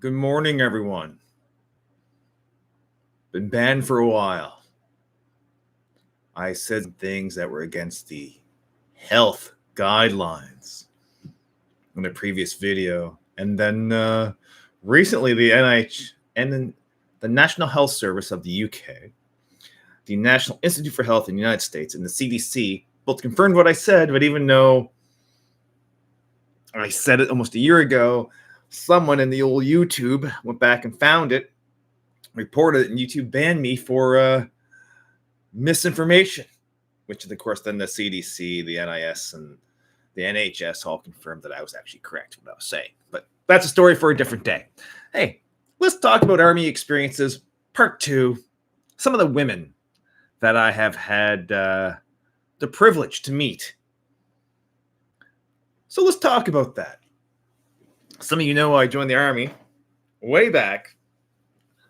Good morning, everyone. Been banned for a while. I said things that were against the health guidelines in a previous video. And then recently, the NIH and then the National Health Service of the UK, the National Institute for Health in the United States, and the CDC both confirmed what I said, but even though I said it almost a year ago, someone in the old YouTube went back and found it, reported it, and YouTube banned me for misinformation, which of course then the CDC, the NIS, and the NHS all confirmed that I was actually correct what I was saying. But that's a story for a different day. Hey, let's talk about Army experiences, part 2. Some of the women that I have had the privilege to meet. So let's talk about that. Some of you know I joined the Army way back.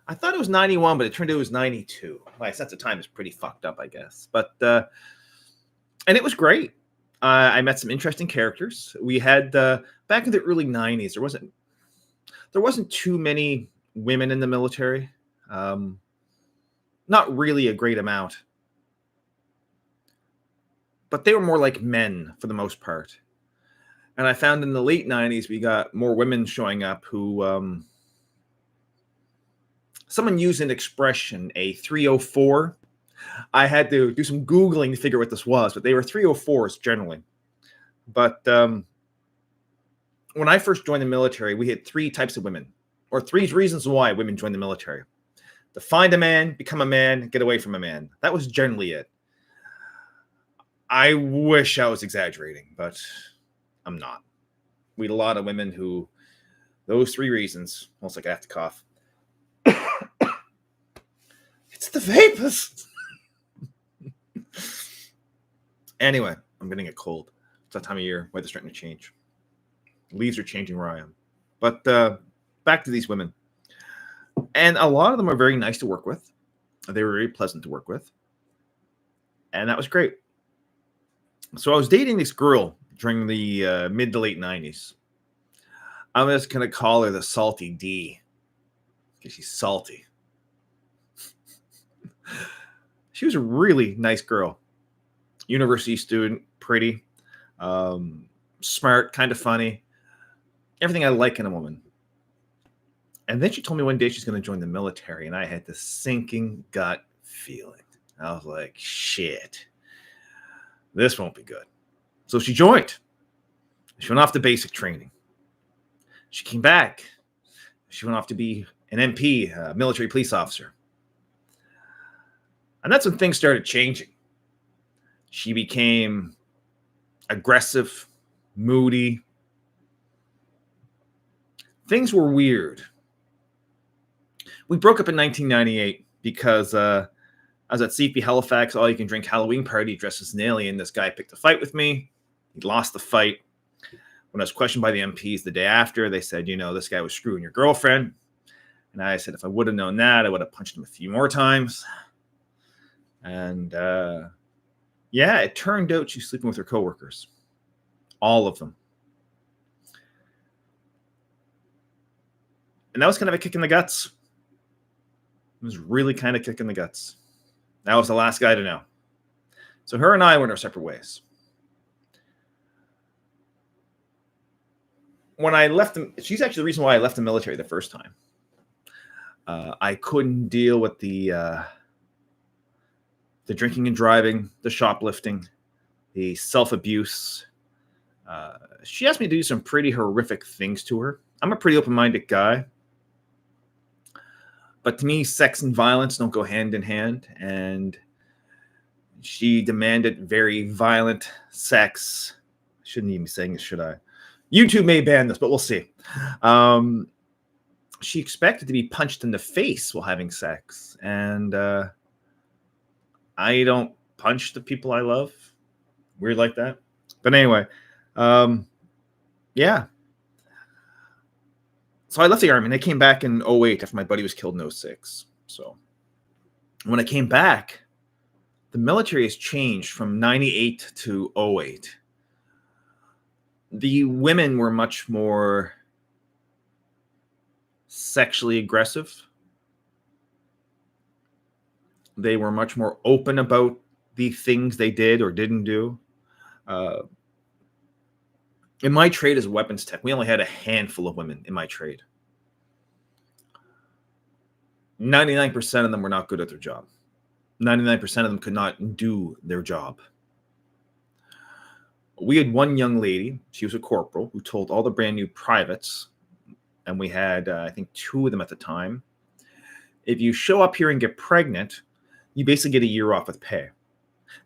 I thought it was 91, but it turned out it was 92. My sense of time is pretty fucked up, I guess. But and it was great. I met some interesting characters. We had back in the early 90s, there wasn't too many women in the military. Not really a great amount. But they were more like men for the most part. And I found in the late 90s, we got more women showing up who, someone used an expression, a 304. I had to do some Googling to figure out what this was, but they were 304s generally. But when I first joined the military, we had 3 types of women, or 3 reasons why women joined the military. To find a man, become a man, get away from a man. That was generally it. I wish I was exaggerating, but I'm not. We had a lot of women who, those 3 reasons, almost like I have to cough. It's the vapors. Anyway, I'm getting a cold. It's that time of year. Weather's starting to change. Leaves are changing where I am. But back to these women. And a lot of them are very nice to work with. They were very pleasant to work with. And that was great. So I was dating this girl during the mid to late 90s. I'm just going to call her the Salty D. Because she's salty. She was a really nice girl. University student, pretty, smart, kind of funny. Everything I like in a woman. And then she told me one day she's going to join the military, and I had this sinking gut feeling. I was like, shit, this won't be good. So she joined. She went off to basic training. She came back. She went off to be an MP, a military police officer. And that's when things started changing. She became aggressive, moody. Things were weird. We broke up in 1998 because I was at CP Halifax, all-you-can-drink Halloween party dressed as an alien. This guy picked a fight with me. He lost the fight. When I was questioned by the MPs the day after, they said, this guy was screwing your girlfriend. And I said, if I would have known that, I would have punched him a few more times. And it turned out she's sleeping with her coworkers. All of them. And that was kind of a kick in the guts. It was really kind of kick in the guts. That was the last guy to know. So her and I went our separate ways. When I left she's actually the reason why I left the military the first time. I couldn't deal with the drinking and driving, the shoplifting, the self-abuse. She asked me to do some pretty horrific things to her. I'm a pretty open-minded guy. But to me, sex and violence don't go hand in hand. And she demanded very violent sex. I shouldn't even be saying this, should I? YouTube may ban this, but we'll see. She expected to be punched in the face while having sex. And I don't punch the people I love. Weird like that. But anyway, yeah. So I left the Army and I came back in 2008 after my buddy was killed in 2006. So when I came back, the military has changed from 98 to 2008. The women were much more sexually aggressive. They were much more open about the things they did or didn't do. In my trade as a weapons tech, we only had a handful of women in my trade. 99% of them were not good at their job. 99% of them could not do their job. We had one young lady, she was a corporal, who told all the brand new privates, and we had, I think, 2 of them at the time, if you show up here and get pregnant, you basically get a year off with pay.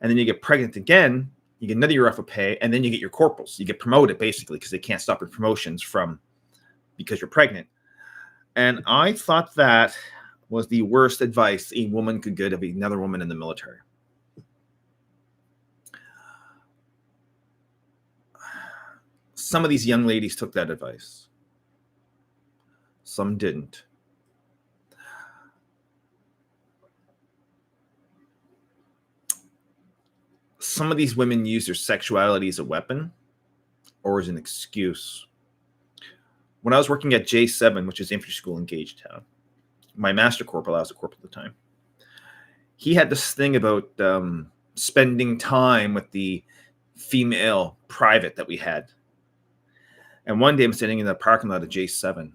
And then you get pregnant again, you get another year off of pay, and then you get your corporals. You get promoted, basically, because they can't stop your promotions because you're pregnant. And I thought that was the worst advice a woman could get of another woman in the military. Some of these young ladies took that advice. Some didn't. Some of these women use their sexuality as a weapon or as an excuse. When I was working at J7, which is infantry school in Gagetown, my master corporal, I was a corporal at the time, he had this thing about spending time with the female private that we had. And one day I'm sitting in the parking lot of J7,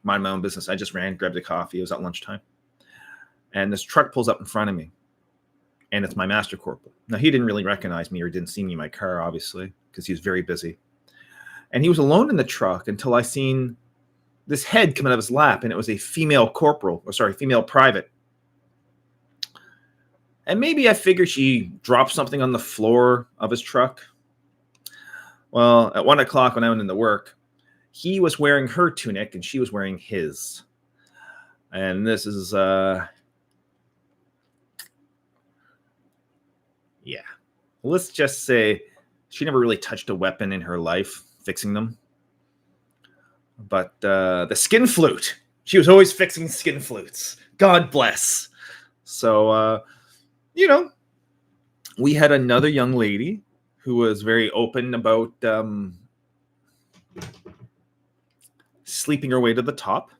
mind my own business. I just ran, grabbed a coffee. It was at lunchtime. And this truck pulls up in front of me. And it's my master corporal. Now, he didn't really recognize me or didn't see me in my car, obviously, because he was very busy. And he was alone in the truck until I seen this head come out of his lap, and it was a female female private. And maybe I figured she dropped something on the floor of his truck. Well, at 1 o'clock when I went into work, he was wearing her tunic and she was wearing his. And this is, let's just say she never really touched a weapon in her life, fixing them. But the skin flute, she was always fixing skin flutes. God bless. So, we had another young lady who was very open about sleeping her way to the top.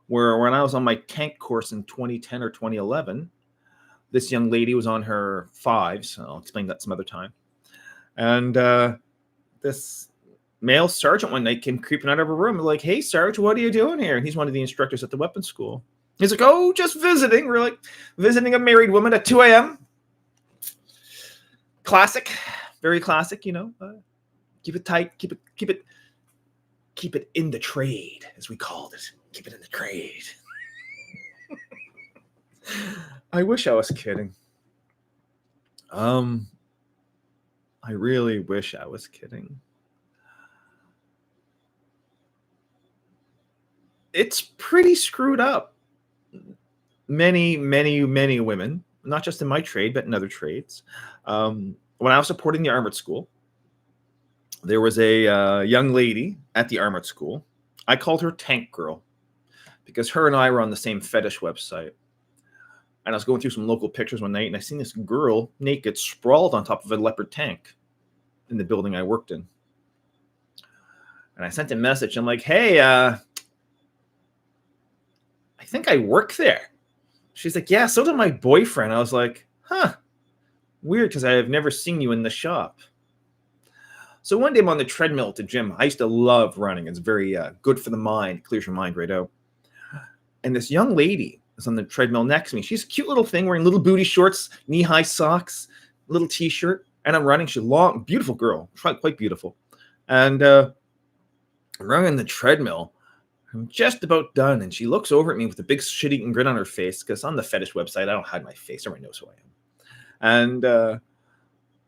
Where when I was on my tank course in 2010 or 2011, this young lady was on her 5s. I'll explain that some other time. And this male sergeant one night came creeping out of her room like, "Hey, Sarge, what are you doing here?" And he's one of the instructors at the weapons school. He's like, "Oh, just visiting." We're like, visiting a married woman at 2 a.m. Classic. Very classic, Keep it tight. Keep it in the trade, as we called it. Keep it in the trade. I wish I was kidding. I really wish I was kidding. It's pretty screwed up. Many, many, many women, not just in my trade, but in other trades. When I was supporting the armored school, there was a young lady at the armored school. I called her Tank Girl because her and I were on the same fetish website. And I was going through some local pictures one night, and I seen this girl naked, sprawled on top of a Leopard tank in the building I worked in. And I sent a message. I'm like, "Hey, I think I work there." She's like, "Yeah, so did my boyfriend." I was like, "Huh, weird, because I have never seen you in the shop." So one day I'm on the treadmill at the gym. I used to love running. It's very good for the mind. It clears your mind right out. And this young lady is on the treadmill next to me. She's a cute little thing wearing little booty shorts, knee-high socks, little T-shirt. And I'm running. She's a long, beautiful girl. Quite beautiful. And I'm running the treadmill. I'm just about done. And she looks over at me with a big shit-eating grin on her face, because on the fetish website, I don't hide my face. Everyone knows who I am. And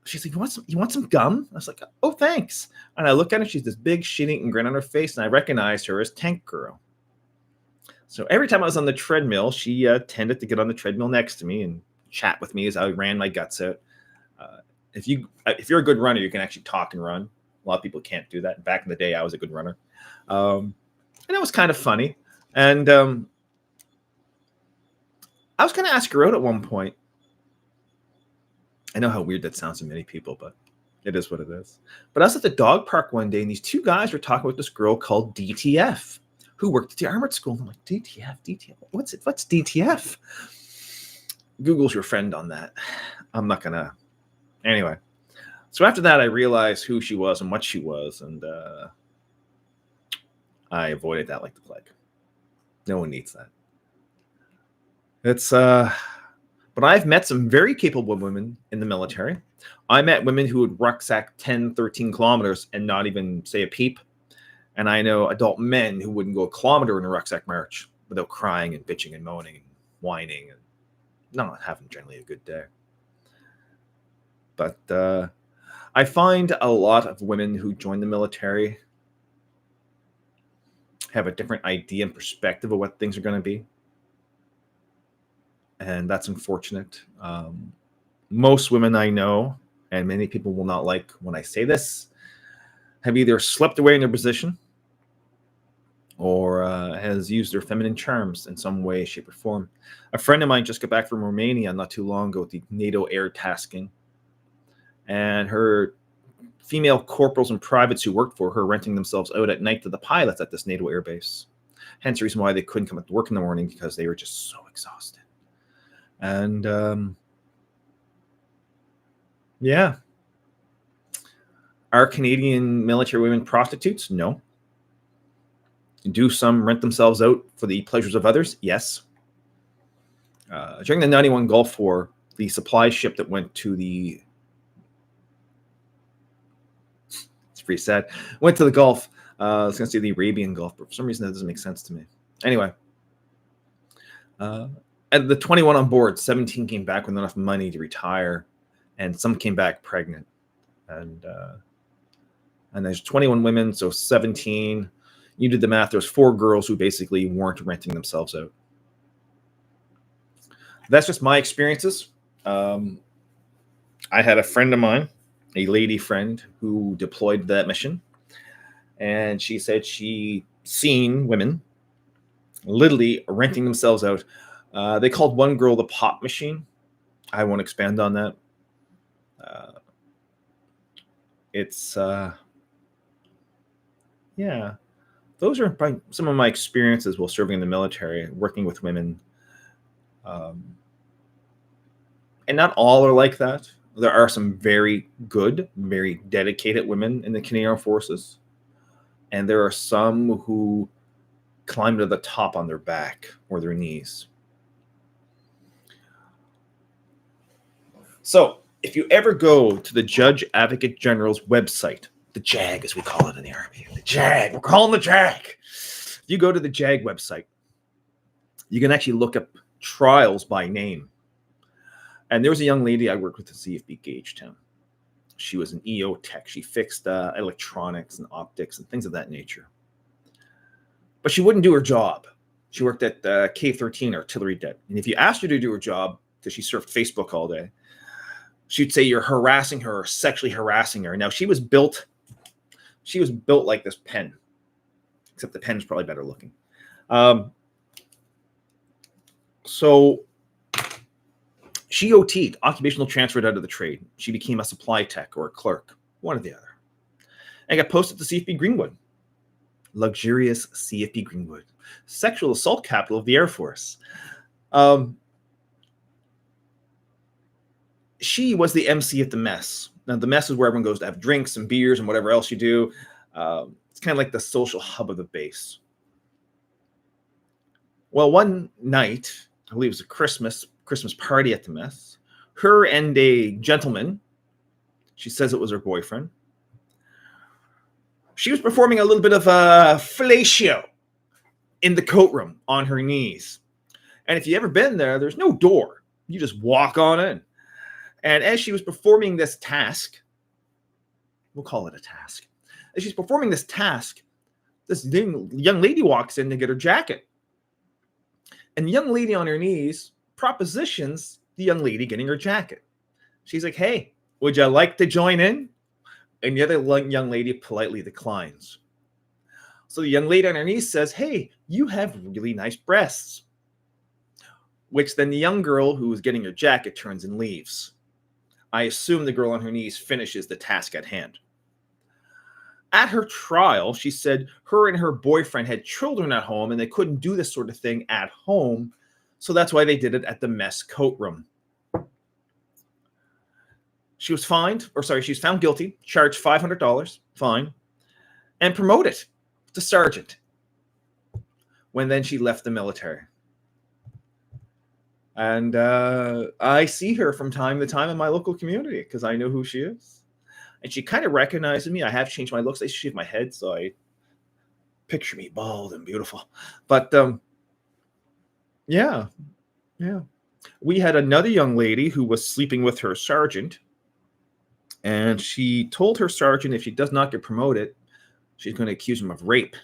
she's like, you want some gum? I was like, "Oh, thanks." And I look at her. She's this big shit-eating grin on her face. And I recognized her as Tank Girl. So every time I was on the treadmill, she tended to get on the treadmill next to me and chat with me as I ran my guts out. If you're a good runner, you can actually talk and run. A lot of people can't do that. Back in the day, I was a good runner. And it was kind of funny. And I was going to ask her out at one point. I know how weird that sounds to many people, but it is what it is. But I was at the dog park one day, and these 2 guys were talking with this girl called DTF, who worked at the armored school. I'm like, DTF. What's DTF? Google's your friend on that. I'm not gonna. Anyway, so after that, I realized who she was and what she was, and I avoided that like the plague. No one needs that. It's but I've met some very capable women in the military. I met women who would rucksack 10, 13 kilometers and not even say a peep. And I know adult men who wouldn't go a kilometer in a rucksack march without crying and bitching and moaning and whining and not having generally a good day. But I find a lot of women who join the military have a different idea and perspective of what things are going to be. And that's unfortunate. Most women I know, and many people will not like when I say this, have either slept away in their position or has used their feminine charms in some way, shape, or form. A friend of mine just got back from Romania not too long ago with the NATO air tasking. And her female corporals and privates who worked for her renting themselves out at night to the pilots at this NATO air base. Hence the reason why they couldn't come to work in the morning, because they were just so exhausted. And yeah. Are Canadian military women prostitutes? No. Do some rent themselves out for the pleasures of others? Yes. During the 91 Gulf War, the supply ship that went to the... It's pretty sad. Went to the Gulf. I was going to say the Arabian Gulf, but for some reason that doesn't make sense to me. Anyway. At the 21 on board, 17 came back with enough money to retire, and some came back pregnant. And there's 21 women, so 17. You did the math. There's 4 girls who basically weren't renting themselves out. That's just my experiences. I had a friend of mine, a lady friend, who deployed that mission. And she said she seen women literally renting themselves out. They called one girl the pop machine. I won't expand on that. Yeah, those are some of my experiences while serving in the military, working with women. And not all are like that. There are some very good, very dedicated women in the Canadian Armed Forces. And there are some who climb to the top on their back or their knees. So if you ever go to the Judge Advocate General's website, the JAG as we call it in the Army, the JAG, we're calling the JAG. If you go to the JAG website, you can actually look up trials by name. And there was a young lady I worked with at CFB Gagetown. She was an EO tech. She fixed electronics and optics and things of that nature. But she wouldn't do her job. She worked at K-13 artillery det. And if you asked her to do her job, because she surfed Facebook all day, she'd say you're harassing her or sexually harassing her. Now, she was built like this pen, except the pen's probably better looking. So she OT'd, occupational transferred out of the trade. She became a supply tech or a clerk, one or the other, and got posted to CFB Greenwood. Luxurious CFB Greenwood, sexual assault capital of the Air Force. She was the MC at the mess. Now, the mess is where everyone goes to have drinks and beers and whatever else you do. It's kind of like the social hub of the base. Well, one night, I believe it was a Christmas party at the mess, her and a gentleman, she says it was her boyfriend, she was performing a little bit of fellatio in the coat room on her knees. And if you've ever been there, there's no door. You just walk on in. And as she was performing this task, we'll call it a task. As she's performing this task, this young lady walks in to get her jacket. And the young lady on her knees propositions the young lady getting her jacket. She's like, hey, would you like to join in? And the other young lady politely declines. So the young lady on her knees says, hey, you have really nice breasts. Which then the young girl who was getting her jacket turns and leaves. I assume the girl on her knees finishes the task at hand. At her trial, she said her and her boyfriend had children at home and they couldn't do this sort of thing at home. So that's why they did it at the mess coat room. She was found guilty, charged $500 fine, and promoted to sergeant when then she left the military. And I see her from time to time in my local community because I know who she is. And she kind of recognizes me. I have changed my looks. I shave my head, so I picture me bald and beautiful. But yeah. We had another young lady who was sleeping with her sergeant. And she told her sergeant if she does not get promoted, she's going to accuse him of rape.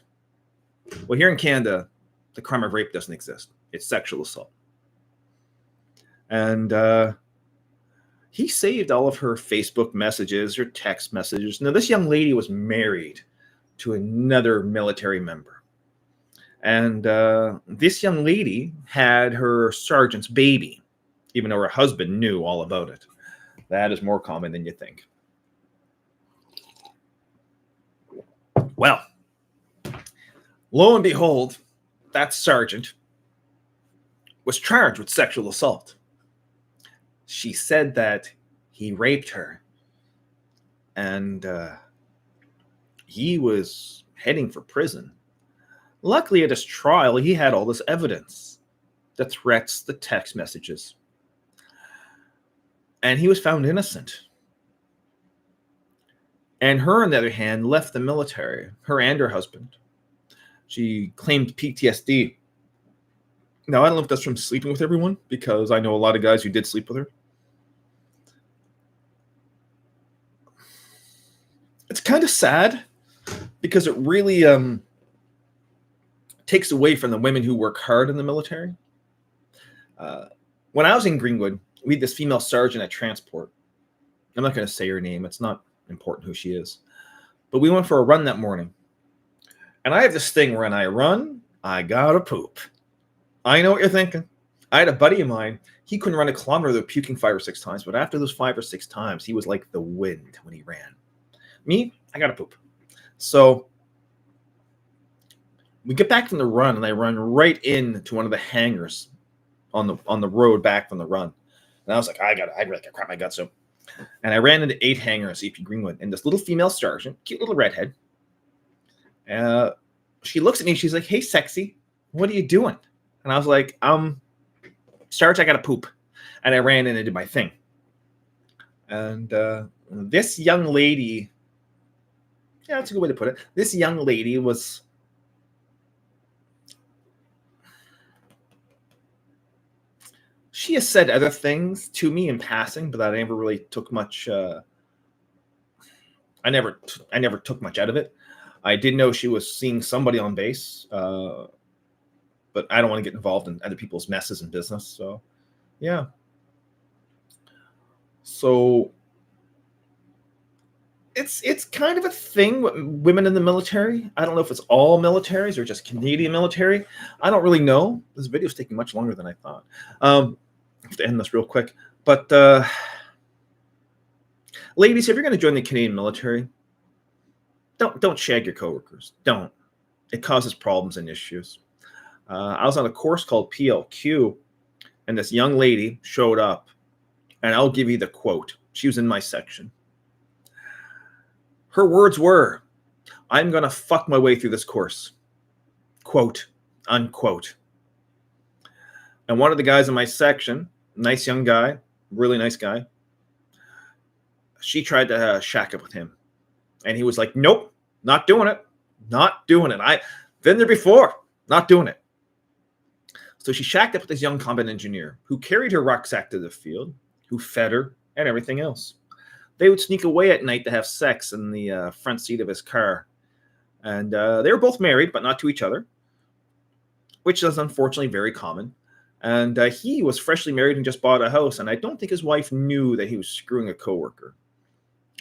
Well, here in Canada, the crime of rape doesn't exist. It's sexual assault. And he saved all of her Facebook messages, her text messages. Now, this young lady was married to another military member. And this young lady had her sergeant's baby, even though her husband knew all about it. That is more common than you think. Well, lo and behold, that sergeant was charged with sexual assault. She said that he raped her, and he was heading for prison. Luckily, at his trial, he had all this evidence, the threats, the text messages. And he was found innocent. And her, on the other hand, left the military, her and her husband. She claimed PTSD. Now, I don't know if that's from sleeping with everyone, because I know a lot of guys who did sleep with her. It's kind of sad, because it really takes away from the women who work hard in the military. When I was in Greenwood, we had this female sergeant at transport. I'm not going to say her name. It's not important who she is. But we went for a run that morning. And I have this thing where when I run, I gotta poop. I know what you're thinking. I had a buddy of mine. He couldn't run a kilometer without puking 5 or 6 times. But after those 5 or 6 times, he was like the wind when he ran. Me, I gotta poop. So we get back from the run, and I run right into one of the hangars on the road back from the run. And I was like, I really gotta crap my guts out. And I ran into 8 hangars, CP Greenwood, and this little female sergeant, cute little redhead, she looks at me, she's like, "Hey, sexy, what are you doing?" And I was like, Sarge, I gotta poop. And I ran in and did my thing. And this young lady, yeah, that's a good way to put it. This young lady was, she has said other things to me in passing, but I never really took much. I never took much out of it. I did know she was seeing somebody on base, but I don't want to get involved in other people's messes and business. So, yeah. So it's kind of a thing with women in the military. I don't know if it's all militaries or just Canadian military. I don't really know. This video is taking much longer than I thought. I have to end this real quick. But ladies, if you're going to join the Canadian military, don't shag your coworkers. Don't. It causes problems and issues. I was on a course called PLQ, and this young lady showed up, and I'll give you the quote. She was in my section. Her words were, "I'm going to fuck my way through this course." Quote, unquote. And one of the guys in my section, nice young guy, really nice guy, she tried to shack up with him. And he was like, "Nope, not doing it. Not doing it. I've been there before. Not doing it." So she shacked up with this young combat engineer who carried her rucksack to the field, who fed her, and everything else. They would sneak away at night to have sex in the front seat of his car. And they were both married, but not to each other, which is unfortunately very common. And he was freshly married and just bought a house. And I don't think his wife knew that he was screwing a coworker.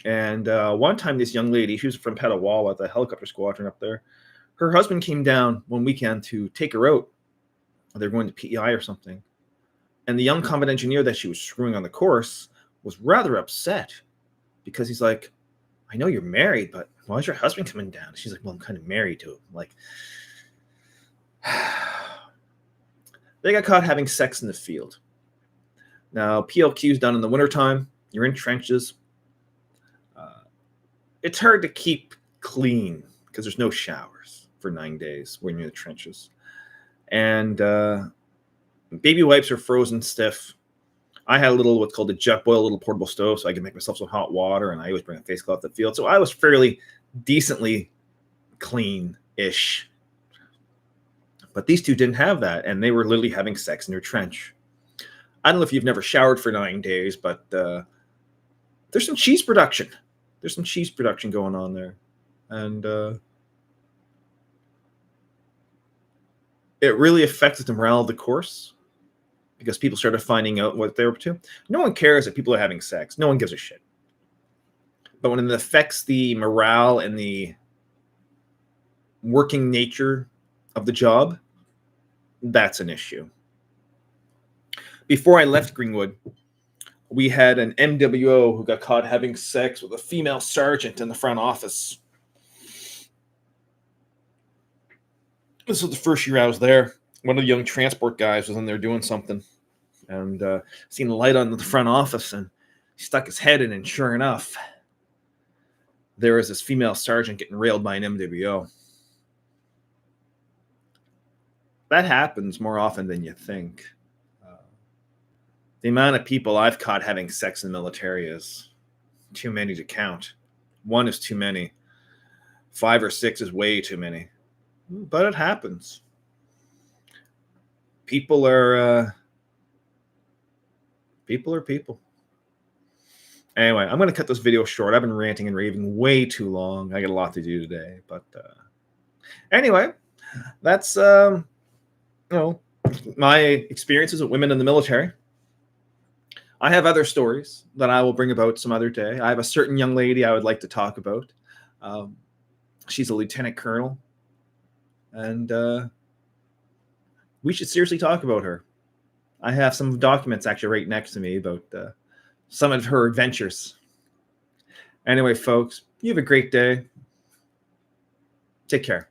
And one time, this young lady, she was from Petawawa, the helicopter squadron up there, her husband came down one weekend to take her out. They're going to PEI or something. And the young combat engineer that she was screwing on the course was rather upset because he's like, "I know you're married, but why is your husband coming down? She's like, well, I'm kind of married to him. Like, they got caught having sex in the field. Now, PLQ is done in the wintertime. You're in trenches. It's hard to keep clean because there's no showers for 9 days when you're in the trenches. And baby wipes are frozen stiff. I had a little, what's called a Jetboil, a little portable stove, so I could make myself some hot water, and I always bring a face cloth to the field. So I was fairly decently clean-ish. But these two didn't have that, and they were literally having sex in their trench. I don't know if you've never showered for 9 days, but there's some cheese production. There's some cheese production going on there. And it really affected the morale of the course because people started finding out what they were up to. No one cares that people are having sex. No one gives a shit. But when it affects the morale and the working nature of the job, that's an issue. Before I left Greenwood, we had an MWO who got caught having sex with a female sergeant in the front office. This was the first year I was there. One of the young transport guys was in there doing something and seen the light on the front office, and he stuck his head in, and sure enough, there was this female sergeant getting railed by an MWO. That happens more often than you think. The amount of people I've caught having sex in the military is too many to count. 1 is too many. 5 or 6 is way too many. But it happens. People are people. Anyway, I'm going to cut this video short. I've been ranting and raving way too long. I got a lot to do today. But anyway, that's my experiences with women in the military. I have other stories that I will bring about some other day. I have a certain young lady I would like to talk about. She's a lieutenant colonel. And we should seriously talk about her. I have some documents actually right next to me about some of her adventures. Anyway, folks, you have a great day. Take care.